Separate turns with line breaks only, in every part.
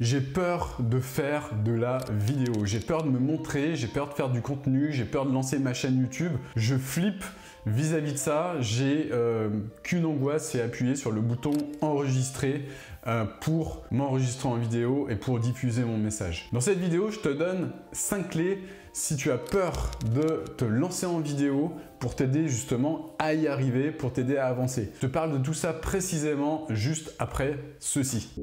J'ai peur de faire de la vidéo, j'ai peur de me montrer, j'ai peur de faire du contenu, j'ai peur de lancer ma chaîne YouTube. Je flippe vis-à-vis de ça, j'ai qu'une angoisse, c'est appuyer sur le bouton enregistrer pour m'enregistrer en vidéo et pour diffuser mon message. Dans cette vidéo, je te donne 5 clés si tu as peur de te lancer en vidéo pour t'aider justement à y arriver, pour t'aider à avancer. Je te parle de tout ça précisément juste après ceci.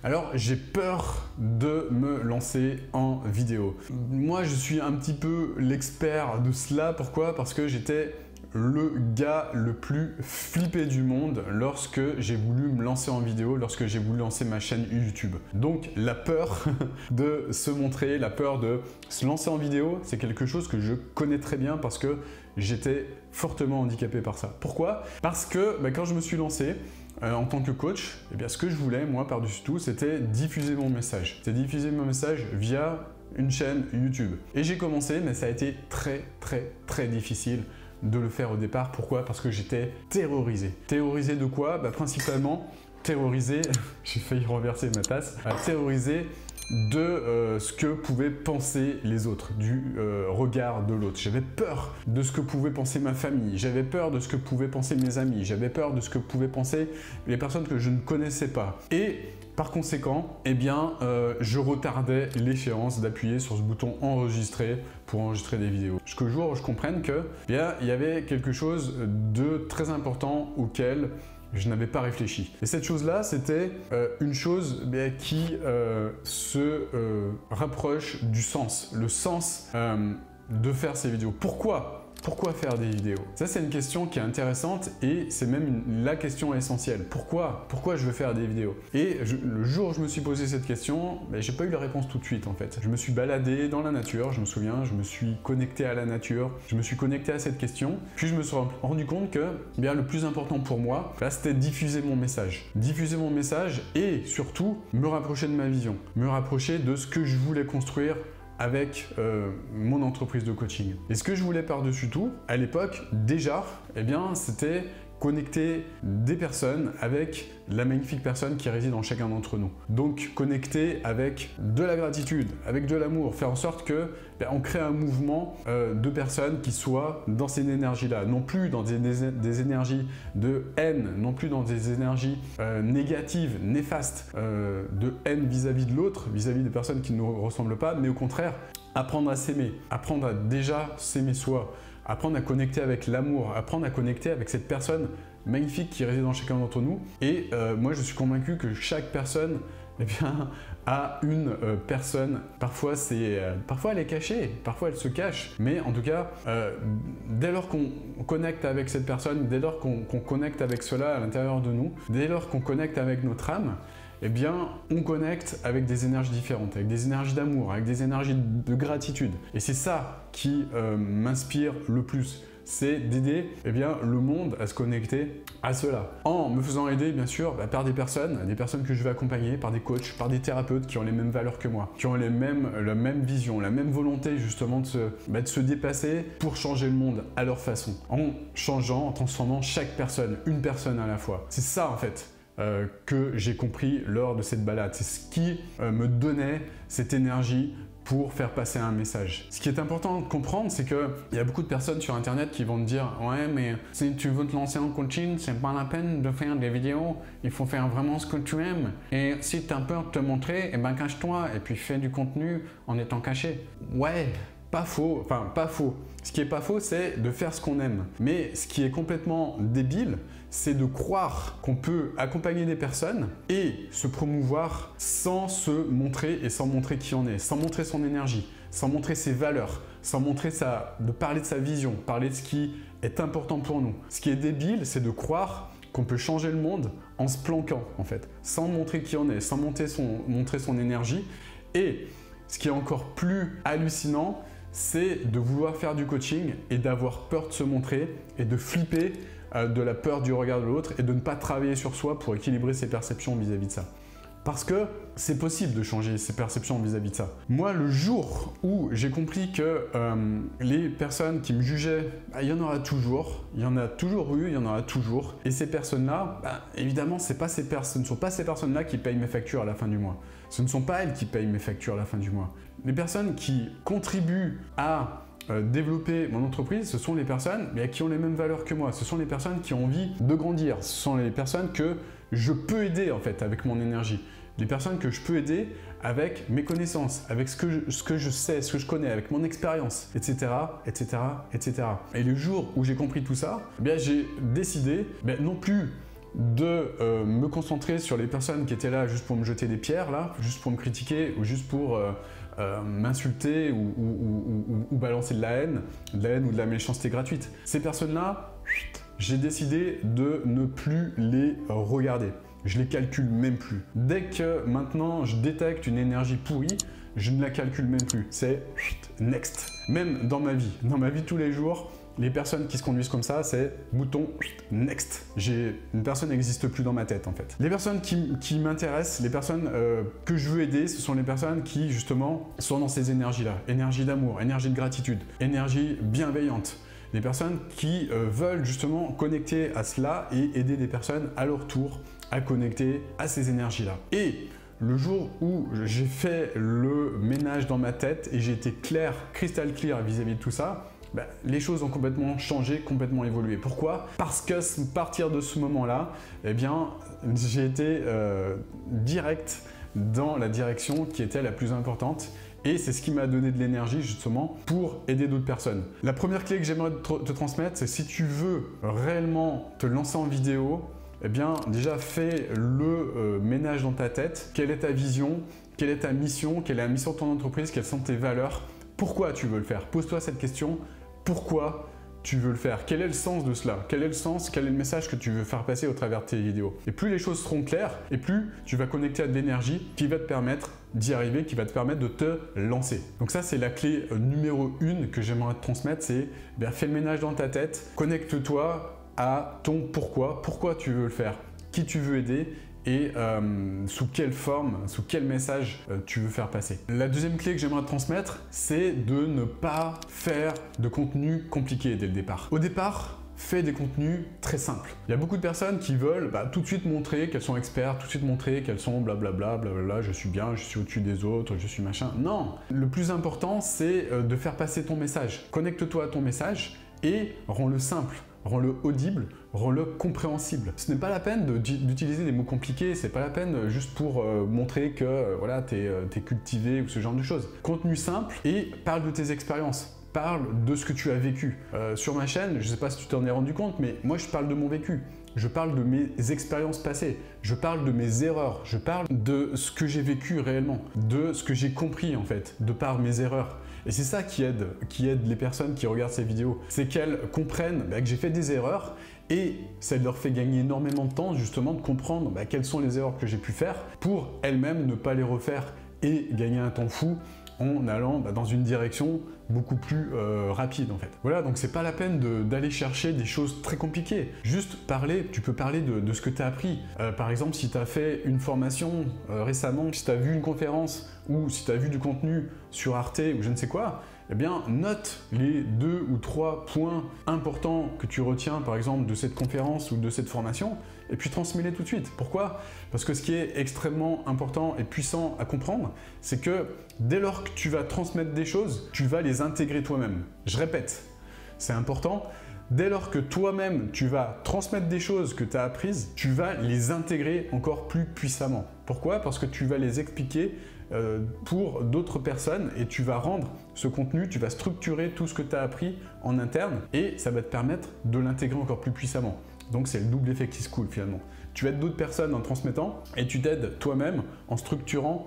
Alors, j'ai peur de me lancer en vidéo. Moi, je suis un petit peu l'expert de cela. Pourquoi? Parce que j'étais le gars le plus flippé du monde lorsque j'ai voulu me lancer en vidéo, lorsque j'ai voulu lancer ma chaîne YouTube. Donc, la peur de se montrer, la peur de se lancer en vidéo, c'est quelque chose que je connais très bien parce que j'étais fortement handicapé par ça. Pourquoi? Parce que quand je me suis lancé, en tant que coach, ce que je voulais, moi, par-dessus tout, c'était diffuser mon message. C'était diffuser mon message via une chaîne YouTube. Et j'ai commencé, mais ça a été très difficile de le faire au départ. Pourquoi? Parce que j'étais terrorisé. Terrorisé de quoi? Principalement, terrorisé, j'ai failli renverser ma tasse, terrorisé de ce que pouvaient penser les autres, du regard de l'autre. J'avais peur de ce que pouvait penser ma famille, j'avais peur de ce que pouvaient penser mes amis, j'avais peur de ce que pouvaient penser les personnes que je ne connaissais pas. Et par conséquent, je retardais l'échéance d'appuyer sur ce bouton enregistrer pour enregistrer des vidéos. Jusqu'au jour où je comprenne que il y avait quelque chose de très important auquel je n'avais pas réfléchi. Et cette chose-là, c'était une chose qui se rapproche du sens, le sens de faire ces vidéos. Pourquoi faire des vidéos? Ça, c'est une question qui est intéressante et c'est même la question essentielle. Pourquoi je veux faire des vidéos? Et le jour où je me suis posé cette question, j'ai pas eu la réponse tout de suite en fait. Je me suis baladé dans la nature, je me souviens, je me suis connecté à la nature, je me suis connecté à cette question, puis je me suis rendu compte que le plus important pour moi, c'était diffuser mon message. Diffuser mon message et surtout me rapprocher de ma vision, me rapprocher de ce que je voulais construire avec mon entreprise de coaching. Et ce que je voulais par-dessus tout, à l'époque, déjà, c'était connecter des personnes avec la magnifique personne qui réside en chacun d'entre nous. Donc, connecter avec de la gratitude, avec de l'amour, faire en sorte que on crée un mouvement de personnes qui soient dans cette énergie-là, non plus dans des énergies de haine, non plus dans des énergies négatives, néfastes, de haine vis-à-vis de l'autre, vis-à-vis des personnes qui ne nous ressemblent pas, mais au contraire, apprendre à s'aimer, apprendre à déjà s'aimer soi, apprendre à connecter avec l'amour, apprendre à connecter avec cette personne magnifique qui réside dans chacun d'entre nous. Et moi, je suis convaincu que chaque personne a une personne. Parfois, elle est cachée, parfois elle se cache. Mais en tout cas, dès lors qu'on connecte avec cette personne, dès lors qu'on connecte avec cela à l'intérieur de nous, dès lors qu'on connecte avec notre âme, on connecte avec des énergies différentes, avec des énergies d'amour, avec des énergies de gratitude. Et c'est ça qui m'inspire le plus. C'est d'aider le monde à se connecter à cela. En me faisant aider, bien sûr, par des personnes que je vais accompagner, par des coachs, par des thérapeutes qui ont les mêmes valeurs que moi, qui ont la même vision, la même volonté justement de se dépasser pour changer le monde à leur façon. En changeant, en transformant chaque personne, une personne à la fois. C'est ça en fait. Que j'ai compris lors de cette balade. C'est ce qui me donnait cette énergie pour faire passer un message. Ce qui est important de comprendre, c'est qu'il y a beaucoup de personnes sur internet qui vont te dire « Ouais, mais si tu veux te lancer en coaching, c'est pas la peine de faire des vidéos, il faut faire vraiment ce que tu aimes. Et si tu as peur de te montrer, cache-toi et puis fais du contenu en étant caché. » Ouais, pas faux, enfin pas faux. Ce qui est pas faux, c'est de faire ce qu'on aime. Mais ce qui est complètement débile, c'est de croire qu'on peut accompagner des personnes et se promouvoir sans se montrer et sans montrer qui on est, sans montrer son énergie, sans montrer ses valeurs, sans montrer de parler de sa vision, parler de ce qui est important pour nous. Ce qui est débile, c'est de croire qu'on peut changer le monde en se planquant en fait, sans montrer qui on est, sans montrer son énergie. Et ce qui est encore plus hallucinant, c'est de vouloir faire du coaching et d'avoir peur de se montrer et de flipper de la peur du regard de l'autre et de ne pas travailler sur soi pour équilibrer ses perceptions vis-à-vis de ça. Parce que c'est possible de changer ses perceptions vis-à-vis de ça. Moi, le jour où j'ai compris que les personnes qui me jugeaient, il y en aura toujours, il y en a toujours eu, il y en aura toujours. Et ces personnes-là, évidemment, ce ne sont pas ces personnes-là qui payent mes factures à la fin du mois. Ce ne sont pas elles qui payent mes factures à la fin du mois. Les personnes qui contribuent à développer mon entreprise, ce sont les personnes qui ont les mêmes valeurs que moi. Ce sont les personnes qui ont envie de grandir. Ce sont les personnes que je peux aider en fait avec mon énergie. Les personnes que je peux aider avec mes connaissances, avec ce que je sais, ce que je connais, avec mon expérience, etc., etc., etc. Et le jour où j'ai compris tout ça, j'ai décidé non plus de me concentrer sur les personnes qui étaient là juste pour me jeter des pierres, là, juste pour me critiquer ou juste pour m'insulter ou balancer de la haine ou de la méchanceté gratuite. Ces personnes-là, j'ai décidé de ne plus les regarder. Je les calcule même plus. Dès que maintenant je détecte une énergie pourrie, je ne la calcule même plus. C'est next. Même dans ma vie tous les jours, les personnes qui se conduisent comme ça, c'est bouton next. Une personne n'existe plus dans ma tête en fait. Les personnes qui m'intéressent, les personnes que je veux aider, ce sont les personnes qui justement sont dans ces énergies-là. Énergie d'amour, énergie de gratitude, énergie bienveillante. Les personnes qui veulent justement connecter à cela et aider des personnes à leur tour à connecter à ces énergies-là. Et le jour où j'ai fait le ménage dans ma tête et j'ai été clair, cristal clear vis-à-vis de tout ça, les choses ont complètement changé, complètement évolué. Pourquoi? Parce que à partir de ce moment-là, j'ai été direct dans la direction qui était la plus importante. Et c'est ce qui m'a donné de l'énergie justement pour aider d'autres personnes. La première clé que j'aimerais te transmettre, c'est si tu veux réellement te lancer en vidéo, déjà fais le ménage dans ta tête. Quelle est ta vision? Quelle est ta mission? Quelle est la mission de ton entreprise? Quelles sont tes valeurs? Pourquoi tu veux le faire? Pose-toi cette question. Pourquoi tu veux le faire? Quel est le sens de cela? Quel est le sens? Quel est le message que tu veux faire passer au travers de tes vidéos? Et plus les choses seront claires, et plus tu vas connecter à de l'énergie qui va te permettre d'y arriver, qui va te permettre de te lancer. Donc ça, c'est la clé numéro 1 que j'aimerais te transmettre, c'est fais le ménage dans ta tête, connecte-toi à ton pourquoi tu veux le faire, qui tu veux aider et sous quelle forme, sous quel message tu veux faire passer. La deuxième clé que j'aimerais te transmettre, c'est de ne pas faire de contenu compliqué dès le départ. Au départ, fais des contenus très simples. Il y a beaucoup de personnes qui veulent tout de suite montrer qu'elles sont expertes, tout de suite montrer qu'elles sont blablabla, blablabla, je suis bien, je suis au-dessus des autres, je suis machin. Non! Le plus important, c'est de faire passer ton message. Connecte-toi à ton message et rends-le simple. Rends-le audible, rends-le compréhensible. Ce n'est pas la peine d'utiliser des mots compliqués, c'est pas la peine juste pour montrer que voilà, t'es cultivé ou ce genre de choses. Contenu simple et parle de tes expériences. Parle de ce que tu as vécu. Sur ma chaîne, je ne sais pas si tu t'en es rendu compte, mais moi je parle de mon vécu. Je parle de mes expériences passées. Je parle de mes erreurs. Je parle de ce que j'ai vécu réellement. De ce que j'ai compris en fait, de par mes erreurs. Et c'est ça qui aide les personnes qui regardent ces vidéos. C'est qu'elles comprennent que j'ai fait des erreurs et ça leur fait gagner énormément de temps justement de comprendre quelles sont les erreurs que j'ai pu faire pour elles-mêmes ne pas les refaire et gagner un temps fou en allant dans une direction beaucoup plus rapide en fait. Voilà, donc c'est pas la peine d'aller chercher des choses très compliquées. Juste parler, tu peux parler de ce que tu as appris. Par exemple, si tu as fait une formation récemment, si tu as vu une conférence ou si tu as vu du contenu sur Arte ou je ne sais quoi, note les 2 ou 3 points importants que tu retiens par exemple de cette conférence ou de cette formation et puis transmets-les tout de suite. Pourquoi? Parce que ce qui est extrêmement important et puissant à comprendre, c'est que dès lors que tu vas transmettre des choses, tu vas les intégrer toi-même. Je répète, c'est important. Dès lors que toi-même, tu vas transmettre des choses que tu as apprises, tu vas les intégrer encore plus puissamment. Pourquoi? Parce que tu vas les expliquer pour d'autres personnes et tu vas rendre ce contenu, tu vas structurer tout ce que tu as appris en interne et ça va te permettre de l'intégrer encore plus puissamment. Donc c'est le double effet qui se coule finalement. Tu aides d'autres personnes en transmettant et tu t'aides toi-même en structurant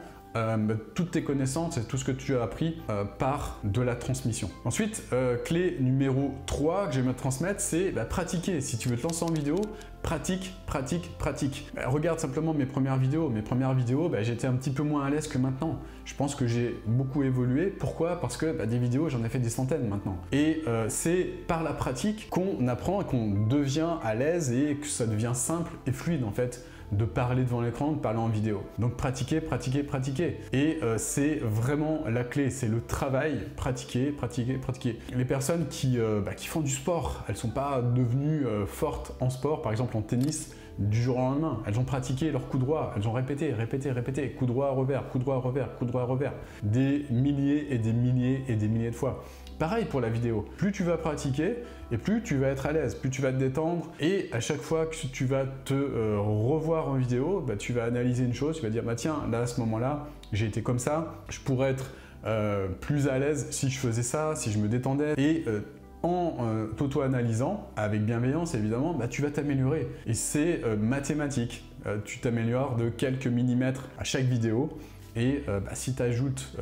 toutes tes connaissances et tout ce que tu as appris par de la transmission. Ensuite, clé numéro 3 que j'aimerais te transmettre, c'est pratiquer. Si tu veux te lancer en vidéo, pratique, pratique, pratique. Regarde simplement mes premières vidéos. Mes premières vidéos, j'étais un petit peu moins à l'aise que maintenant. Je pense que j'ai beaucoup évolué. Pourquoi? Parce que des vidéos, j'en ai fait des centaines maintenant. Et c'est par la pratique qu'on apprend et qu'on devient à l'aise et que ça devient simple et fluide en fait de parler devant l'écran, de parler en vidéo. Donc pratiquer, pratiquer, pratiquer. Et c'est vraiment la clé, c'est le travail, pratiquer, pratiquer, pratiquer. Les personnes qui font du sport, elles ne sont pas devenues fortes en sport, par exemple en tennis, du jour au lendemain. Elles ont pratiqué leur coup droit, elles ont répété, répété, répété, coup droit, revers, coup droit, revers, coup droit, revers, des milliers et des milliers et des milliers de fois. Pareil pour la vidéo, plus tu vas pratiquer et plus tu vas être à l'aise, plus tu vas te détendre et à chaque fois que tu vas te revoir en vidéo, tu vas analyser une chose, tu vas dire tiens, là à ce moment-là, j'ai été comme ça, je pourrais être plus à l'aise si je faisais ça, si je me détendais et en t'auto-analysant, avec bienveillance évidemment, tu vas t'améliorer. Et c'est mathématique. Tu t'améliores de quelques millimètres à chaque vidéo. Et si tu ajoutes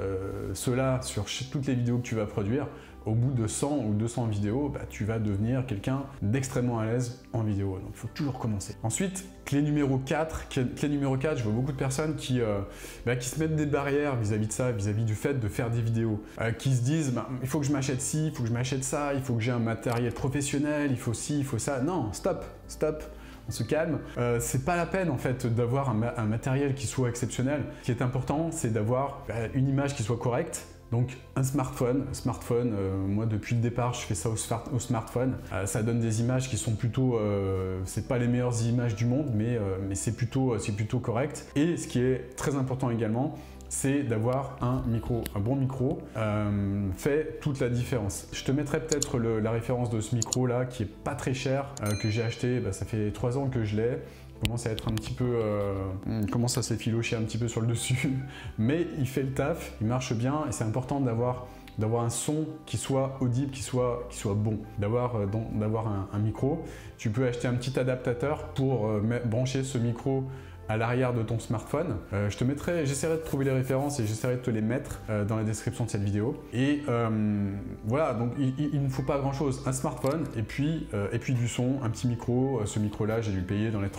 cela sur toutes les vidéos que tu vas produire, au bout de 100 ou 200 vidéos, tu vas devenir quelqu'un d'extrêmement à l'aise en vidéo. Donc il faut toujours commencer. Ensuite, clé numéro 4. Clé numéro 4, je vois beaucoup de personnes qui se mettent des barrières vis-à-vis de ça, vis-à-vis du fait de faire des vidéos, qui se disent il faut que je m'achète ci, il faut que je m'achète ça, il faut que j'ai un matériel professionnel, il faut ci, il faut ça. Non, stop, stop. On se calme. C'est pas la peine en fait d'avoir un matériel qui soit exceptionnel. Ce qui est important, c'est d'avoir une image qui soit correcte. Donc un smartphone, moi depuis le départ je fais ça au smartphone, ça donne des images qui sont plutôt, c'est pas les meilleures images du monde mais c'est plutôt correct. Et ce qui est très important également, c'est d'avoir un bon micro, fait toute la différence. Je te mettrai peut-être la référence de ce micro là qui est pas très cher, que j'ai acheté, ça fait 3 ans que je l'ai. Commence à être un petit peu, commence à s'effilocher un petit peu sur le dessus, mais il fait le taf, il marche bien et c'est important d'avoir un son qui soit audible, qui soit bon, d'avoir un micro. Tu peux acheter un petit adaptateur pour brancher ce micro à l'arrière de ton smartphone. J'essaierai de trouver les références et j'essaierai de te les mettre dans la description de cette vidéo. Et voilà, donc il ne faut pas grand chose, un smartphone et puis du son, un petit micro. Ce micro-là, j'ai dû le payer dans les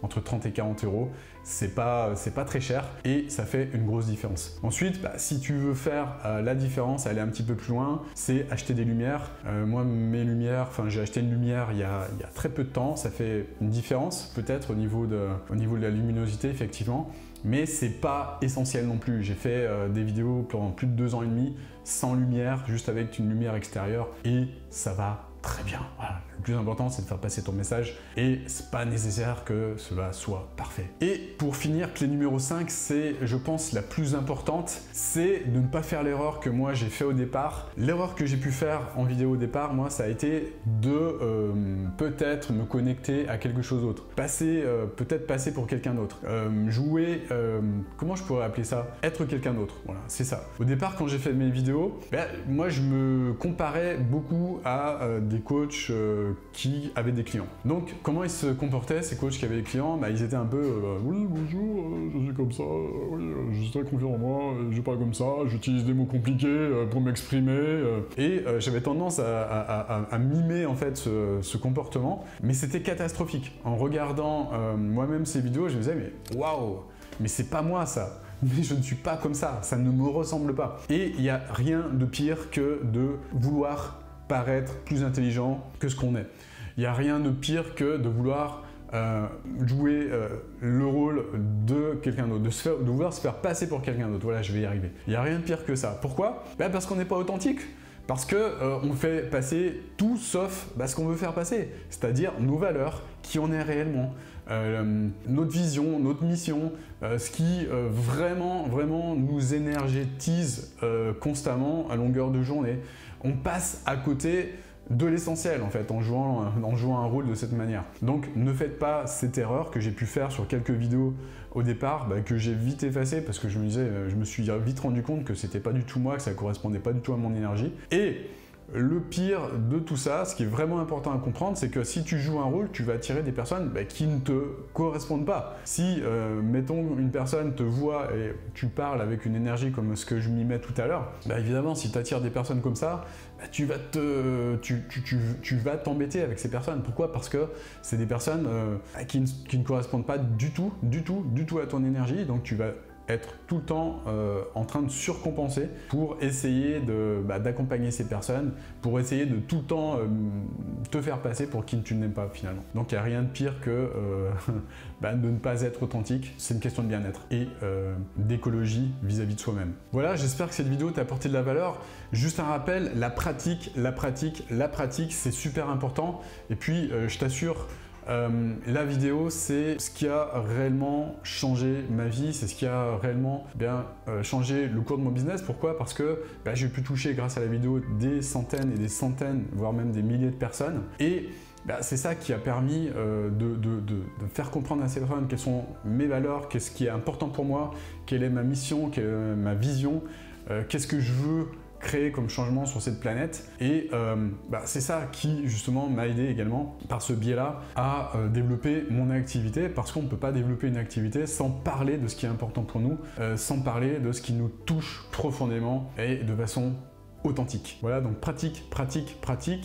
entre 30 et 40 euros. C'est pas très cher et ça fait une grosse différence. Ensuite, si tu veux faire la différence, aller un petit peu plus loin, c'est acheter des lumières. Moi, mes lumières, j'ai acheté une lumière il y a très peu de temps. Ça fait une différence peut-être au niveau de la luminosité, effectivement. Mais c'est pas essentiel non plus. J'ai fait des vidéos pendant plus de 2 ans et demi sans lumière, juste avec une lumière extérieure et ça va très bien. Voilà. Le plus important, c'est de faire passer ton message et c'est pas nécessaire que cela soit parfait. Et pour finir, clé numéro 5, c'est, je pense, la plus importante, c'est de ne pas faire l'erreur que moi j'ai fait au départ. L'erreur que j'ai pu faire en vidéo au départ, moi, ça a été de peut-être me connecter à quelque chose d'autre. Peut-être passer pour quelqu'un d'autre. Jouer, comment je pourrais appeler ça? Être quelqu'un d'autre, voilà, c'est ça. Au départ, quand j'ai fait mes vidéos, moi je me comparais beaucoup à des coachs qui avaient des clients. Donc comment ils se comportaient ces coachs qui avaient des clients? Ils étaient un peu oui bonjour, je suis comme ça, oui, je suis très confiant en moi, je parle comme ça, j'utilise des mots compliqués pour m'exprimer et j'avais tendance à mimer en fait ce comportement, mais c'était catastrophique. En regardant moi-même ces vidéos, je me disais mais waouh, mais c'est pas moi ça. Mais je ne suis pas comme ça ne me ressemble pas. Et il n'y a rien de pire que de vouloir paraître plus intelligent que ce qu'on est. Il n'y a rien de pire que de vouloir jouer le rôle de quelqu'un d'autre, de vouloir se faire passer pour quelqu'un d'autre. Voilà, je vais y arriver. Il n'y a rien de pire que ça. Pourquoi? Parce qu'on n'est pas authentique. Parce qu'on fait passer tout sauf ce qu'on veut faire passer, c'est-à-dire nos valeurs, qui on est réellement, notre vision, notre mission, ce qui vraiment nous énergétise constamment à longueur de journée. On passe à côté de l'essentiel en fait en jouant un rôle de cette manière. Donc ne faites pas cette erreur que j'ai pu faire sur quelques vidéos au départ, que j'ai vite effacé parce que je me suis vite rendu compte que c'était pas du tout moi, que ça correspondait pas du tout à mon énergie. Et le pire de tout ça, ce qui est vraiment important à comprendre, c'est que si tu joues un rôle, tu vas attirer des personnes qui ne te correspondent pas. Si, mettons, une personne te voit et tu parles avec une énergie comme ce que je m'y mets tout à l'heure, évidemment, si tu attires des personnes comme ça, tu vas t'embêter avec ces personnes. Pourquoi? Parce que c'est des personnes qui ne correspondent pas du tout à ton énergie, donc tu vas être tout le temps en train de surcompenser pour essayer d'accompagner ces personnes, pour essayer de tout le temps te faire passer pour qui tu n'aimes pas finalement. Donc il n'y a rien de pire que de ne pas être authentique. C'est une question de bien-être et d'écologie vis-à-vis de soi-même. Voilà, j'espère que cette vidéo t'a apporté de la valeur. Juste un rappel, la pratique, c'est super important. Et puis, je t'assure, la vidéo, c'est ce qui a réellement changé ma vie, c'est ce qui a réellement changé le cours de mon business. Pourquoi? Parce que j'ai pu toucher grâce à la vidéo des centaines et des centaines, voire même des milliers de personnes. Et c'est ça qui a permis de faire comprendre à ces personnes quelles sont mes valeurs, qu'est-ce qui est important pour moi, quelle est ma mission, quelle est ma vision, qu'est-ce que je veux créer comme changement sur cette planète. Et c'est ça qui justement m'a aidé également par ce biais-là à développer mon activité, parce qu'on ne peut pas développer une activité sans parler de ce qui est important pour nous, sans parler de ce qui nous touche profondément et de façon authentique. Voilà, donc pratique.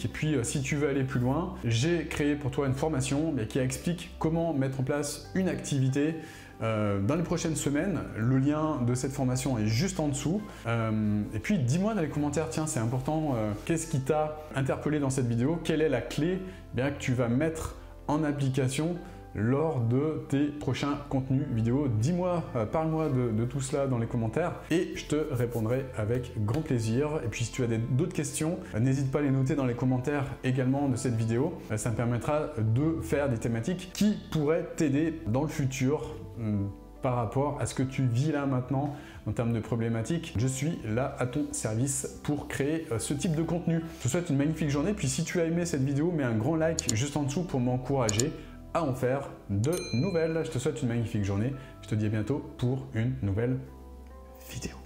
Et puis si tu veux aller plus loin, j'ai créé pour toi une formation qui explique comment mettre en place une activité dans les prochaines semaines. Le lien de cette formation est juste en dessous. Et puis dis-moi dans les commentaires, tiens, c'est important, qu'est-ce qui t'a interpellé dans cette vidéo? Quelle est la clé que tu vas mettre en application lors de tes prochains contenus vidéo? Dis-moi, parle-moi de tout cela dans les commentaires et je te répondrai avec grand plaisir. Et puis si tu as d'autres questions, n'hésite pas à les noter dans les commentaires également de cette vidéo. Ça me permettra de faire des thématiques qui pourraient t'aider dans le futur par rapport à ce que tu vis là maintenant en termes de problématiques. Je suis là à ton service pour créer ce type de contenu. Je te souhaite une magnifique journée. Puis si tu as aimé cette vidéo, mets un grand like juste en dessous pour m'encourager à en faire de nouvelles. Je te souhaite une magnifique journée. Je te dis à bientôt pour une nouvelle vidéo.